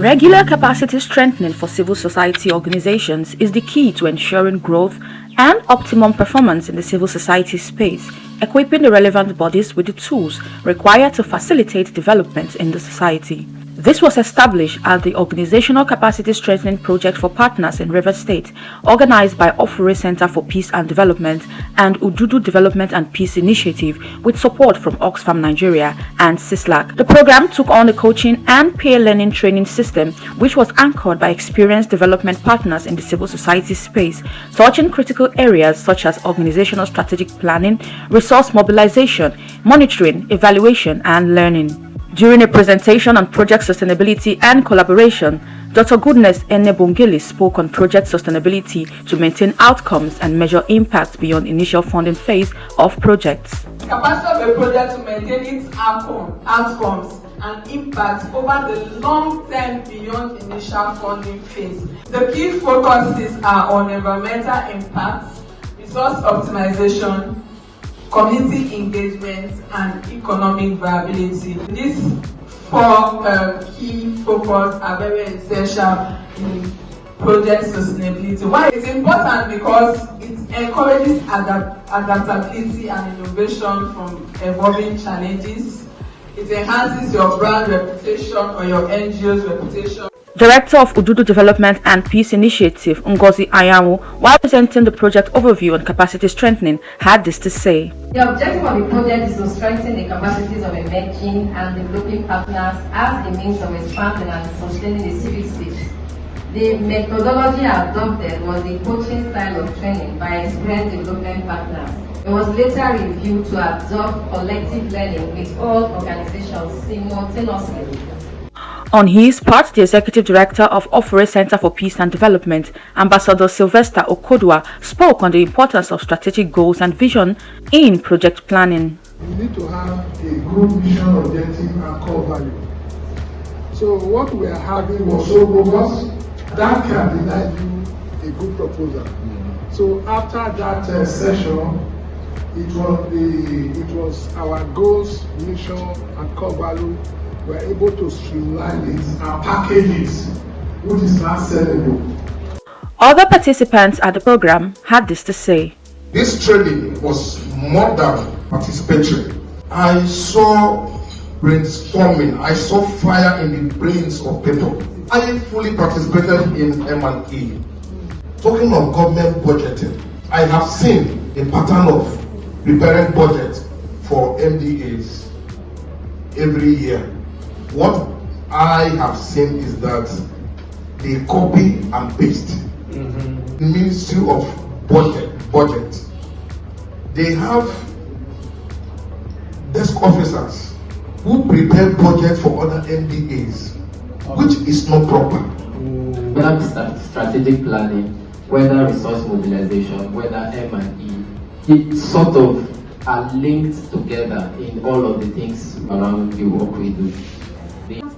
Regular capacity strengthening for civil society organizations is the key to ensuring growth and optimum performance in the civil society space, equipping the relevant bodies with the tools required to facilitate development in the society. This was established as the Organizational Capacity Strengthening Project for Partners in Rivers State, organized by Ofure Center for Peace and Development and Ududu Development and Peace Initiative with support from Oxfam Nigeria and CISLAC. The program took on a coaching and peer learning training system which was anchored by experienced development partners in the civil society space, touching critical areas such as organizational strategic planning, resource mobilization, monitoring, evaluation, and learning. During a presentation on project sustainability and collaboration, Dr. Goodness Enebongeli spoke on project sustainability to maintain outcomes and measure impact beyond initial funding phase of projects. Capacity of a project to maintain its outcomes and impact over the long term beyond initial funding phase. The key focuses are on environmental impact, resource optimization, community engagement, and economic viability. These four key focuses are very essential in project sustainability. Why? It's important because it encourages adaptability and innovation from evolving challenges. It enhances your brand reputation or your NGO's reputation. Director of Ududu Development and Peace Initiative, Ngozi Ayamu, while presenting the project overview on capacity strengthening, had this to say. The objective of the project is to strengthen the capacities of emerging and developing partners as a means of expanding and sustaining the civic space. The methodology adopted was the coaching style of training by experienced development partners. It was later reviewed to absorb collective learning with all organizations simultaneously. On his part, the Executive Director of Ofure Center for Peace and Development, Ambassador Sylvester Okodwa, spoke on the importance of strategic goals and vision in project planning. You need to have a good mission, objective, and core value. So what we are having was so robust that can deny you a good proposal. So after that session, it was our goals, mission, and core value. We are able to streamline it and package it, which is now sellable. Other participants at the program had this to say. This training was more than participatory. I saw brainstorming, I saw fire in the brains of people. I fully participated in M&E. Talking of government budgeting, I have seen a pattern of preparing budget for MDAs every year. What I have seen is that they copy and paste. The Ministry of Budget. They have desk officers who prepare budget for other MDAs, which is not proper. Whether strategic planning, whether resource mobilization, whether M&E, it sort of are linked together in all of the things around the work we do.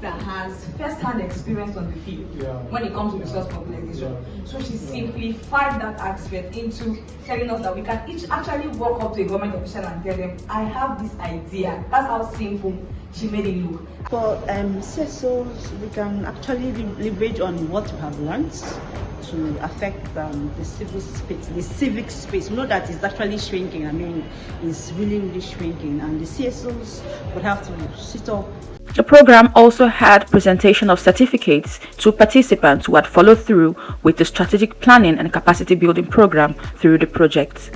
That has first-hand experience on the field when it comes to resource mobilization. So she simplified that aspect into telling us that we can each actually walk up to a government official and tell them, I have this idea. That's how simple she made it look. For CSOs, we can actually leverage on what we have learned to affect the civic space. We know that it's actually shrinking. I mean, it's really shrinking, and the CSOs would have to sit up. The program also had presentation of certificates to participants who had followed through with the strategic planning and capacity building program through the project.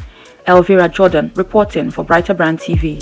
Elvira Jordan reporting for Brighter Brand TV.